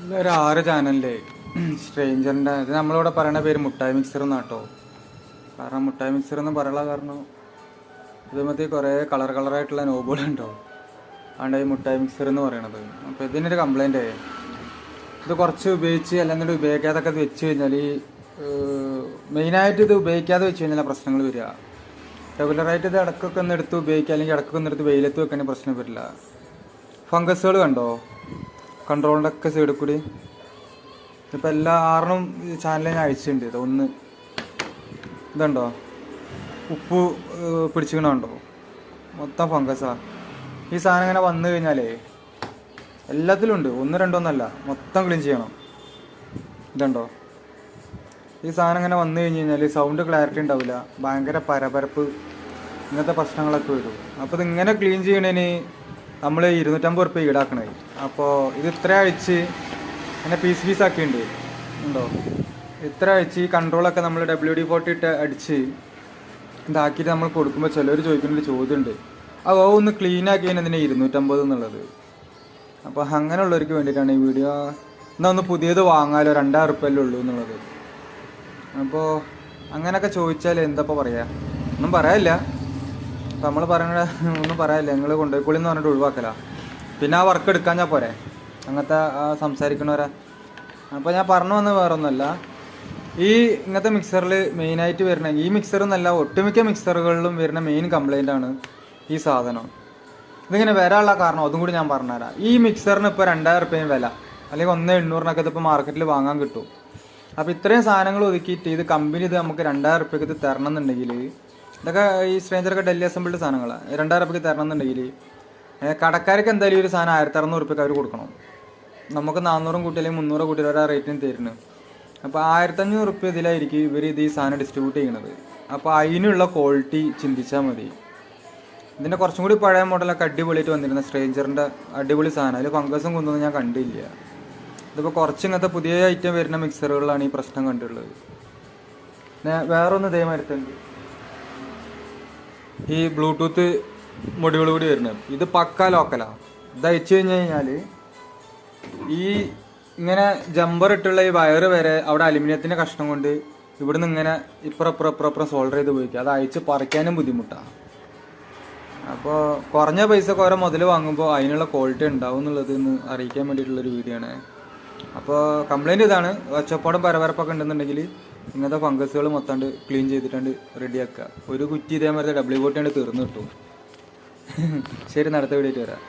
ഇതൊരു 6 ചാനലിലെ സ്ട്രേഞ്ചറിൻ്റെ ഇത് നമ്മളിവിടെ പറയുന്ന പേര് മുട്ടായി മിക്സർ എന്നാട്ടോ. കാരണം മുട്ടായി മിക്സർ എന്ന് പറയാനുള്ള കാരണം ഇതുമതി കുറേ കളറായിട്ടുള്ള നോബുകളുണ്ടാവും. അതുകൊണ്ട് ഈ മുട്ടായി മിക്സർ എന്ന് പറയണത്. അപ്പോൾ ഇതിനൊരു കംപ്ലൈൻറ്റ് ഇത് കുറച്ച് ഉപയോഗിച്ച് അല്ലാണ്ട് ഉപയോഗിക്കാതൊക്കെ ഇത് വെച്ച് കഴിഞ്ഞാൽ മെയിനായിട്ട് ഇത് ഉപയോഗിക്കാതെ വെച്ച് കഴിഞ്ഞാൽ പ്രശ്നങ്ങൾ വരിക. റെഗുലറായിട്ട് ഇത് ഇടക്കൊക്കെ ഒന്ന് എടുത്ത് ഉപയോഗിക്കുക, അല്ലെങ്കിൽ ഇടക്കൊക്കെ ഒന്ന് എടുത്ത് വെയിലത്ത് വെക്കാൻ പ്രശ്നം വരില്ല. ഫംഗസുകൾ കണ്ടോ കൺട്രോളിൻ്റെ ഒക്കെ സൈഡിൽ കൂടി. ഇപ്പം എല്ലാ 6 ചാനലിൽ ഞാൻ അഴിച്ചിട്ടുണ്ട്. ഇത് ഒന്ന് ഇതുണ്ടോ ഉപ്പ് പിടിച്ചിക്കണുണ്ടോ, മൊത്തം ഫംഗസാണ്. ഈ സാധനം ഇങ്ങനെ വന്നു കഴിഞ്ഞാലേ എല്ലാത്തിലും ഉണ്ട്, 1 2 ഒന്നല്ല, മൊത്തം ക്ലീൻ ചെയ്യണം. ഇതുണ്ടോ ഈ സാധനം ഇങ്ങനെ വന്നു കഴിഞ്ഞ് കഴിഞ്ഞാൽ സൗണ്ട് ക്ലാരിറ്റി ഉണ്ടാവില്ല, ഭയങ്കര പരപരപ്പ്, ഇങ്ങനത്തെ പ്രശ്നങ്ങളൊക്കെ വരും. അപ്പോൾ ഇതിങ്ങനെ ക്ലീൻ ചെയ്യണതിന് നമ്മൾ 250 ഉറുപ്പ്യ ഈടാക്കണേ. അപ്പോൾ ഇത് ഇത്ര അഴിച്ച് അങ്ങനെ പീസ് ആക്കിയിട്ടുണ്ട് ഉണ്ടോ. ഇത്ര അഴിച്ച് ഈ കൺട്രോളൊക്കെ നമ്മൾ WD-40 ഇട്ട് അടിച്ച് ഇതാക്കിയിട്ട് നമ്മൾ കൊടുക്കുമ്പോൾ ചിലർ ചോദിക്കുന്നൊരു ചോദ്യമുണ്ട്, അത് ഒന്ന് ക്ലീൻ ആക്കിയതിന് എന്തിനാ 250 എന്നുള്ളത്. അപ്പോൾ അങ്ങനെയുള്ളവർക്ക് വേണ്ടിയിട്ടാണ് ഈ വീഡിയോ. എന്നാൽ ഒന്ന് പുതിയത് വാങ്ങാലോ, 2000 ഉറുപ്പ്യല്ലേ ഉള്ളൂ എന്നുള്ളത്. അപ്പോൾ അങ്ങനെയൊക്കെ ചോദിച്ചാൽ എന്താപ്പോൾ പറയുക, ഒന്നും പറയാനില്ല. അപ്പം നമ്മൾ പറയണ ഒന്നും പറയാനില്ല, നിങ്ങൾ കൊണ്ടുപോയിക്കോളി എന്ന് പറഞ്ഞിട്ട് ഒഴിവാക്കല. പിന്നെ ആ വർക്ക് എടുക്കാൻ ഞാൻ പോരെ അങ്ങനത്തെ സംസാരിക്കണവരെ. അപ്പോൾ ഞാൻ പറഞ്ഞു വന്നത് വേറെ ഒന്നുമല്ല, ഈ ഇങ്ങനത്തെ മിക്സറിൽ മെയിനായിട്ട് വരുന്ന ഈ മിക്സർ എന്നല്ല ഒട്ടുമിക്ക മിക്സറുകളിലും വരുന്ന മെയിൻ കംപ്ലൈൻ്റ് ആണ് ഈ സാധനം. ഇതിങ്ങനെ വരാനുള്ള കാരണം അതും കൂടി ഞാൻ പറഞ്ഞുതരാം. ഈ മിക്സറിന് ഇപ്പോൾ 2000 ഉറുപ്പ്യയും വില, അല്ലെങ്കിൽ 1,800 ഇതിപ്പോൾ മാർക്കറ്റിൽ വാങ്ങാൻ കിട്ടും. അപ്പോൾ ഇത്രയും സാധനങ്ങൾ ഒതുക്കിയിട്ട് ഇത് കമ്പനി ഇത് നമുക്ക് 2000 ഉറുപ്പ്യക്ക് ഇത് തരണം എന്നുണ്ടെങ്കിൽ, ഇതൊക്കെ ഈ സ്ട്രേഞ്ചറൊക്കെ ഡെല്ലി അസംബിൾഡ് സാധനങ്ങളാണ്, 2000 ഉറുപ്പ്യക്ക് തരണം എന്നുണ്ടെങ്കിൽ കടക്കാർക്ക് എന്തായാലും ഒരു സാധനം 1600 ഉറുപ്പ്യക്ക് അവർ കൊടുക്കണം. നമുക്ക് 400 കൂട്ടി അല്ലെങ്കിൽ 300 കൂട്ടി ആ റേറ്റിന് തരുന്നത്. അപ്പോൾ 1500 ഉറുപ്പ്യ ഇതിലായിരിക്കും ഇവർ ഇത് ഈ സാധനം ഡിസ്ട്രിബ്യൂട്ട് ചെയ്യണത്. അപ്പോൾ അതിനുള്ള ക്വാളിറ്റി ചിന്തിച്ചാൽ മതി. ഇതിൻ്റെ കുറച്ചും കൂടി പഴയ മോഡലൊക്കെ അടിപൊളിയായിട്ട് വന്നിരുന്ന സ്ട്രേഞ്ചറിൻ്റെ അടിപൊളി സാധനം, അതിൽ ഫംഗസും കൊണ്ടൊന്നും ഞാൻ കണ്ടില്ല. ഇതിപ്പോൾ കുറച്ച് ഇങ്ങനത്തെ പുതിയ ഐറ്റം വരുന്ന മിക്സറുകളിലാണ് ഈ പ്രശ്നം കണ്ടുള്ളത്. വേറൊന്ന് ഇതേമാതിരിത്തുണ്ട്, ഈ ബ്ലൂടൂത്ത് മൊഡ്യൂൾ കൂടി വരുന്നത്. ഇത് പക്ക ലോക്കലാണ്. ഇത് അയച്ചു കഴിഞ്ഞാൽ ഈ ഇങ്ങനെ ജമ്പർ ഇട്ടുള്ള ഈ വയറ് വരെ അവിടെ അലുമിനിയത്തിൻ്റെ കഷ്ണം കൊണ്ട് ഇവിടുന്ന് ഇങ്ങനെ ഇപ്പുറം സോൾഡർ ചെയ്ത് പോയിക്കുക. അത് അയച്ച് പറിക്കാനും ബുദ്ധിമുട്ടാണ്. അപ്പോൾ കുറഞ്ഞ പൈസക്ക് ഓരോ മുതൽ വാങ്ങുമ്പോൾ അതിനുള്ള ക്വാളിറ്റി ഉണ്ടാവും എന്നുള്ളത് ഇന്ന് അറിയിക്കാൻ വേണ്ടിയിട്ടുള്ളൊരു വീഡിയോ ആണ്. അപ്പോൾ കംപ്ലൈൻറ്റ് ഇതാണ്, ഒച്ചപ്പാടും പരപരപ്പൊക്കെ ഉണ്ടെന്നുണ്ടെങ്കിൽ ഇങ്ങനത്തെ ഫംഗസുകൾ മൊത്തം ക്ലീൻ ചെയ്തിട്ടുണ്ട് റെഡിയാക്കുക. ഒരു കുറ്റി ഇതേമാതിരി WD-40 തീർന്നു കിട്ടും. ശരി, അടുത്ത വീഡിയോ ആയിട്ട് വരാം.